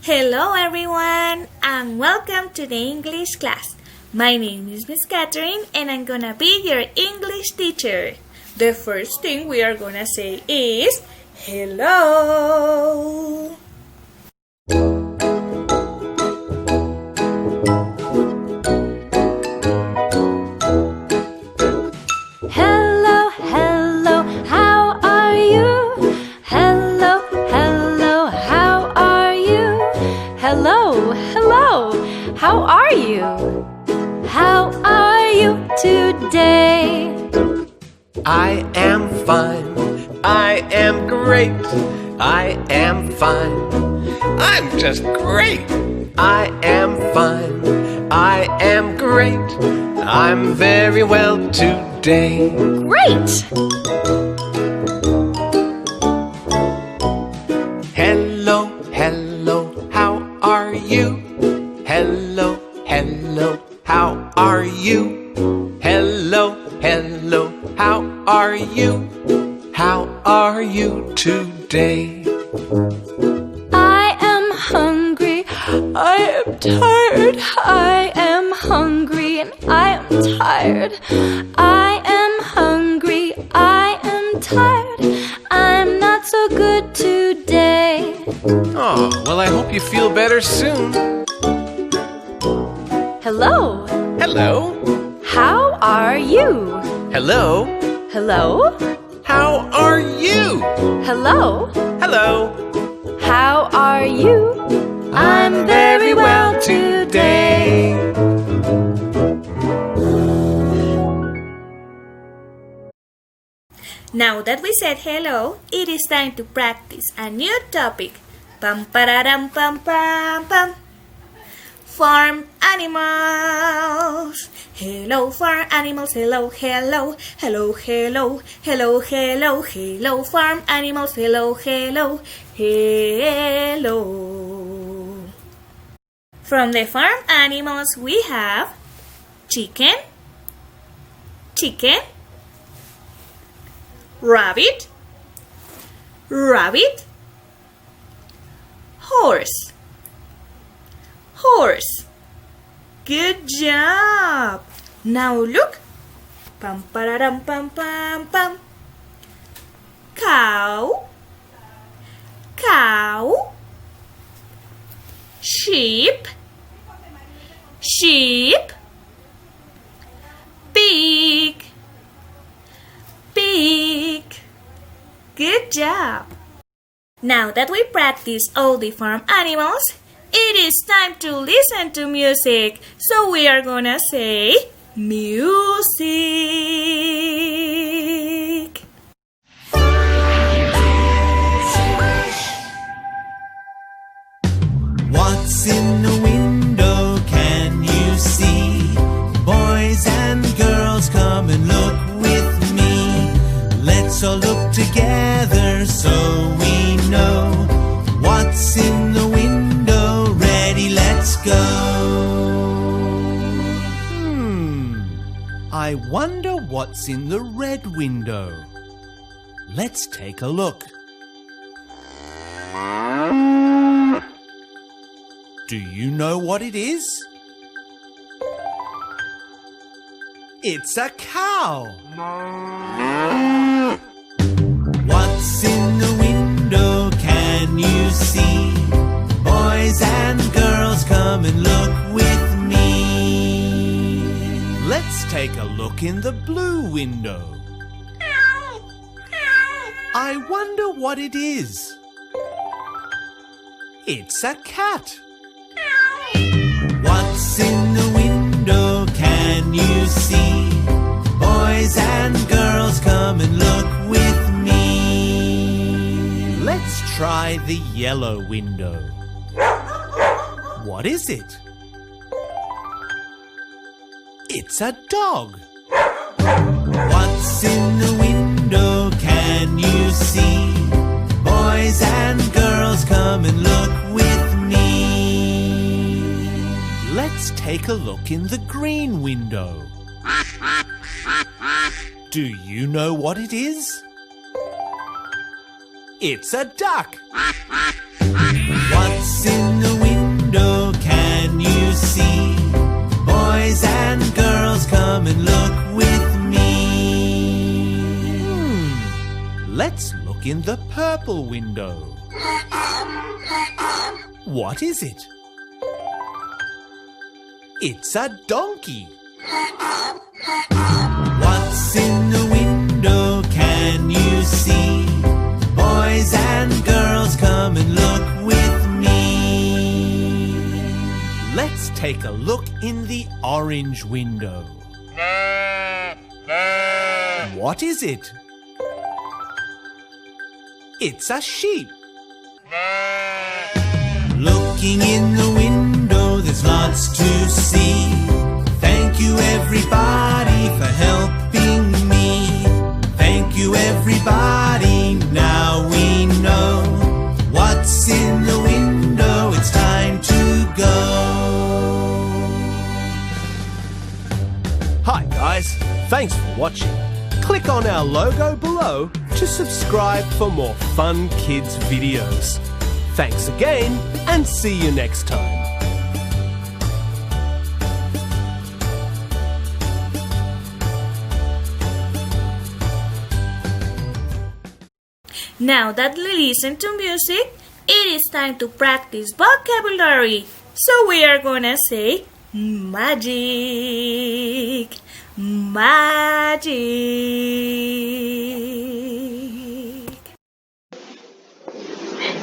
Hello everyone and welcome to the English class. My name is Miss Catherine and I'm gonna be your English teacher. The first thing we are gonna say is hello. Hello, hello, how are you? Hello, hello, how are you? Hello, hello, how are you? How are you today? I am fine, I am great, I am fine, I'm just great. I am fine, I am great, I'm very well today. Great! Hello, hello, how are you? Hello, hello, how are you? Hello, hello, how are you? How are you today? I am hungry, I am tired, I am hungry and I am tired. I am hungry, I am tired, I'm not so good today. Oh, well, I hope you feel better soon. Hello, Hello, how are you? hello, Hello, how are you? hello, Hello. how are you? I'm very well today. Now that we said hello, it is time to practice a new topic. Pam pararam pam pam pam. Farm animals. Hello farm animals, hello, hello, hello, hello, hello, hello, hello farm animals, hello, hello, hello. From the farm animals we have chicken, chicken, rabbit, rabbit, horse, horse. Good job. Now look. Pam pararam pam pam pam. Cow, cow, sheep, sheep, pig, pig. Good job. Now that we practice all the farm animals, it is time to listen to music. So we are gonna say music. What's in the window, can you see? Boys and girls, come and look with me. Let's all look together so we know what's in the window. Ready, let's go. I wonder what's in the red window. Let's take a look. Do you know what it is? It's a cow. What's in the window, can you see? Boys and girls, come and look with me. Let's take a look in the blue window. I wonder what it is. It's a cat. What's in the window, can you see? Boys and girls, come and look with me. Let's try the yellow window. What is it? It's a dog. What's in the window, can you see? Boys and girls, come and look with me. Let's take a look in the green window. Do you know what it is? It's a duck. What's in the window? look in the purple window. What is it? It's a donkey. What's in the window, can you see? Boys and girls, come and look with me. Let's take a look in the orange window. What is it? It's a sheep. Looking in the window, there's lots to see. Thank you everybody for helping me. Thank you everybody, now we know what's in the window, it's time to go. Hi guys, thanks for watching. Click on our logo below to subscribe for more fun kids videos. Thanks again and see you next time. Now that we listen to music, it is time to practice vocabulary. So we are gonna say magic, magic.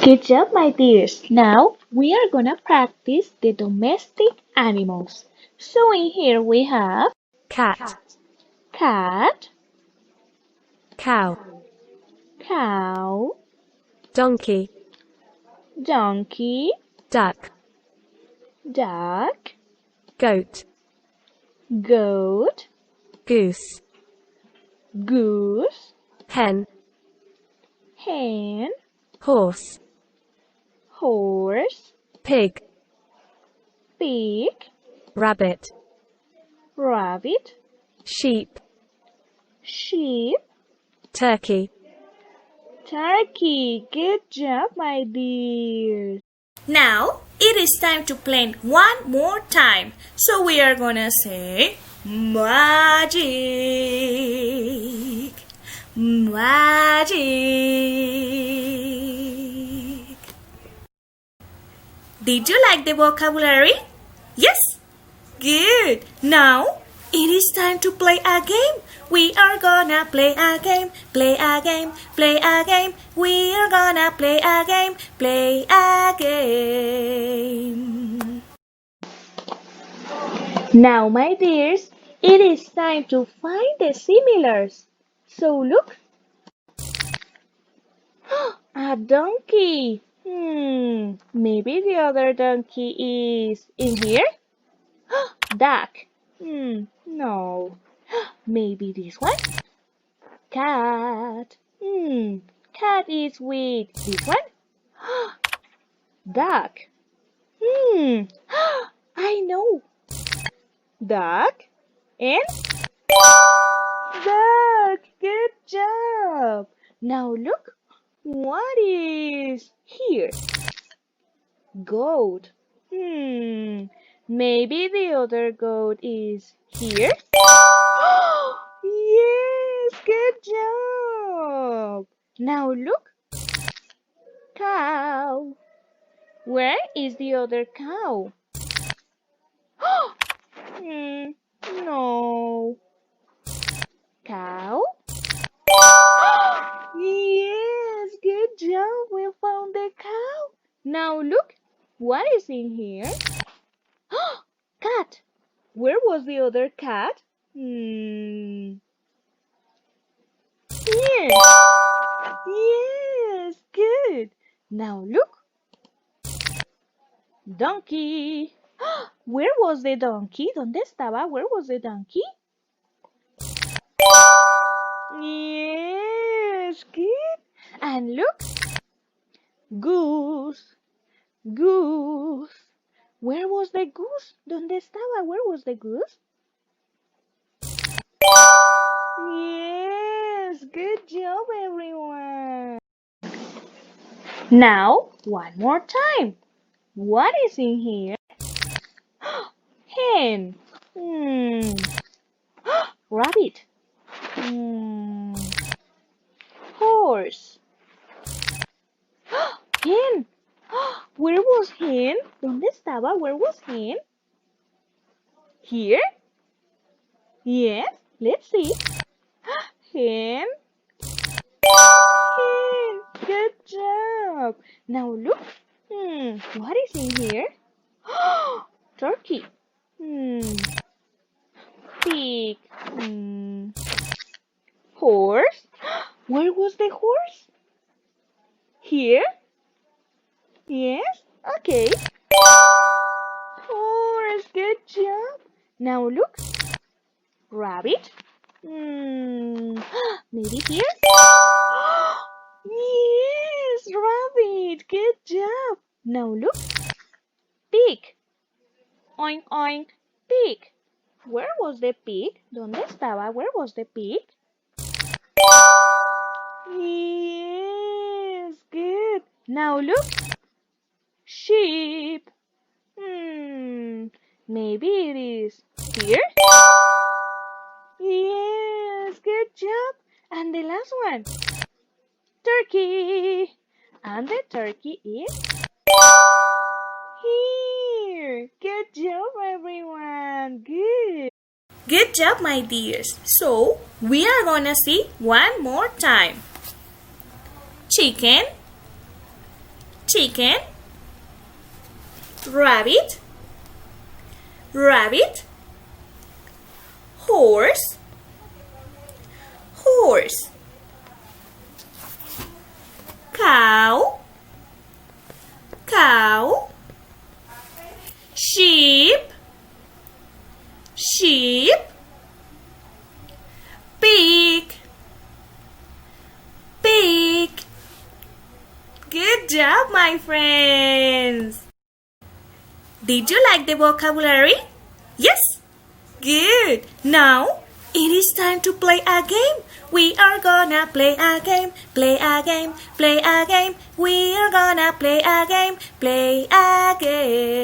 Good job, my dears. Now we are gonna practice the domestic animals. So in here we have cat, cat, cow, cow, donkey, donkey, duck, duck, goat, goat, goose, goose, hen, hen, horse, horse, pig, pig, rabbit, rabbit, sheep, sheep, turkey. turkey. Good job, my dears. Now it is time to play one more time. So we are gonna say magic, magic. Did you like the vocabulary? Yes? Good. Now it is time to play a game. We are gonna play a game, play a game, play a game. We are gonna play a game, play a game. Now, my dears, it is time to find the similars. So look. A donkey. Maybe the other donkey is in here? Duck. No. Maybe this one? Cat. Cat is with this one? Duck. I know. Duck and duck. Good job. Now look. What is here? Goat. Maybe the other goat is here? Yes, good job. Now look. Cow. Where is the other cow? No. Cow? Yes, good job. We found the cow. Now look. What is in here? Cat. Where was the other cat? Yes. Yes, good. Now look. Donkey. Where was the donkey? ¿Dónde estaba? Where was the donkey? Yes, good. And look. Goose. Goose. Where was the goose? ¿Dónde estaba? Where was the goose? Yes, good job, everyone. Now, one more time. What is in here? Hen. Rabbit. Horse. Hen. Where was hen? ¿Dónde estaba? Where was hen? Here? Yes, let's see. Hen. Hen. Good job. Now look. What is in here? Turkey. Pig. Horse. Where was the horse? Here? Yes? Okay. Horse. Good job. Now look. Rabbit. Maybe here? Yes, rabbit. Good job. Now look. Pig. Oink, oink. Pig. Where was the pig? ¿Dónde estaba? Where was the pig? Yes, good. Now look. Sheep. Maybe it is here? Yes, good job. And the last one. Turkey. And the turkey is here. Good job, everyone. Good. Good job, my dears. So, we are gonna see one more time. Chicken, chicken, rabbit, rabbit, horse, horse, cow, cow, sheep, sheep, pig, pig. Good job, my friends. Did you like the vocabulary? Yes? Good. Now, it is time to play a game. We are gonna play a game, play a game, play a game. We are gonna play a game, play a game.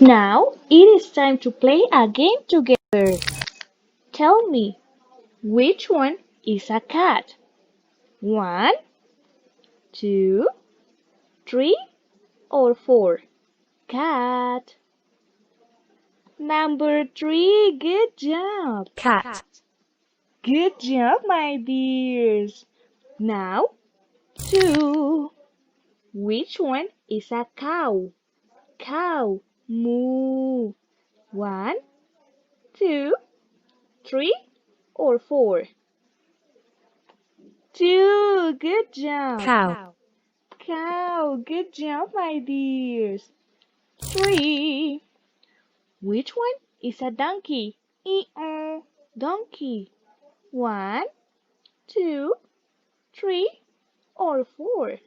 Now, it is time to play a game together. Tell me, which one is a cat? 1, 2, 3, or 4? Cat. Number 3, good job. Cat. Good job, my dears. Now, 2. Which one is a cow? Cow. Moo. 1, 2, 3, or 4? 2. Good job. Cow. Cow. Good job, my dears. 3. Which one is a donkey? E-oh. Donkey. 1, 2, 3, or 4?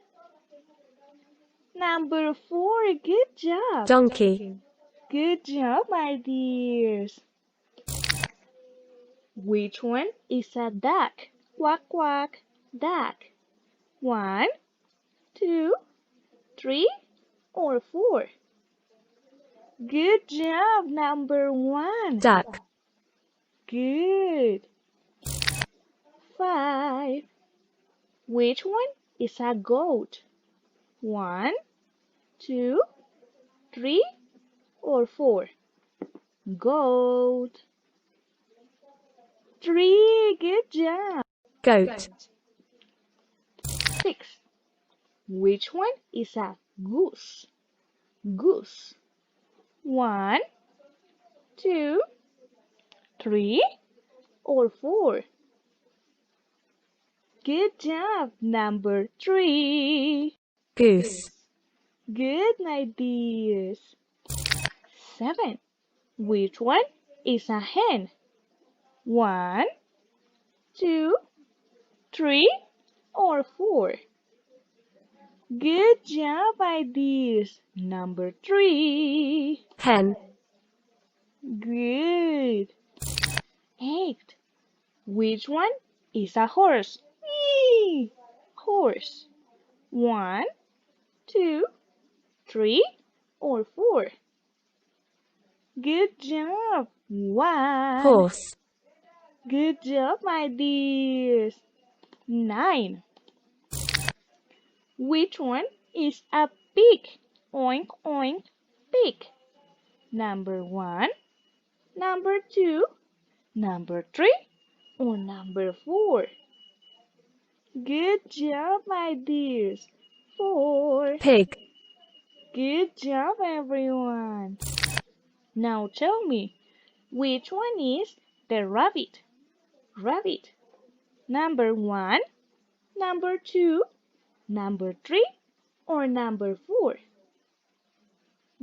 Number 4. Good job. Donkey. Good job, my dears. Which one is a duck? Quack, quack. Duck. 1, 2, 3, or 4? Good job, number 1. Duck. Good. 5. Which one is a goat? 1, 2, 3, or 4? Goat. 3. Good job. Goat. 6. Which one is a goose? Goose. 1, 2, 3, or 4? Good job. Number 3. Goose. Good, my dears. 7. Which one is a hen? 1, 2, 3, or 4? Good job, my dears. Number 3. Hen. Good. 8. Which one is a horse? Eee! Horse. 1, 2, 3, or 4? Good job. 1. Horse. Good job, my dears. 9. Which one is a pig? Oink, oink, pig. Number 1, number 2, number 3, or number 4? Good job, my dears. 4. Pig. Good job, everyone. Now tell me, which one is the rabbit? Rabbit. Number 1, number 2, number 3, or number 4?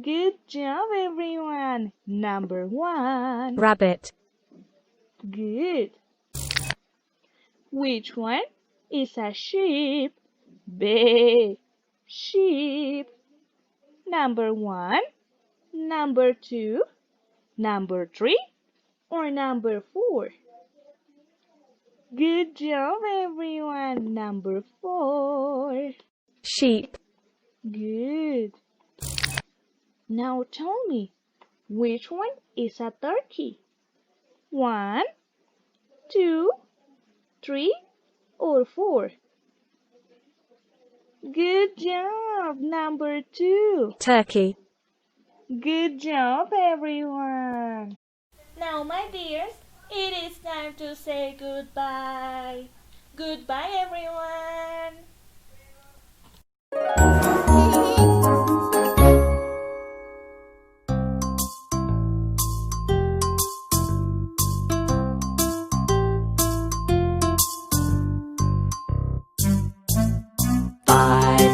Good job, everyone. Number 1. Rabbit. Good. Which one is a sheep? B. Sheep. Number 1, number 2, number 3, or number 4? Good job, everyone. Number 4. Sheep. Good. Now tell me, which one is a turkey? 1, 2, 3, or 4? Good job. Number 2. Turkey. Good job, everyone. Now, my dears, it is time to say goodbye. Goodbye, everyone.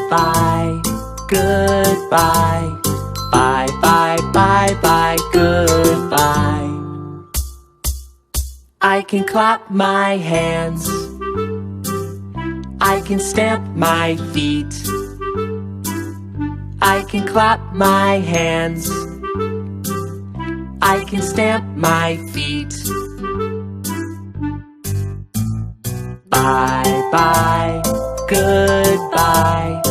Bye, goodbye. Bye, bye, bye, bye, goodbye. I can clap my hands. I can stamp my feet. I can clap my hands. I can stamp my feet. Bye, bye, goodbye.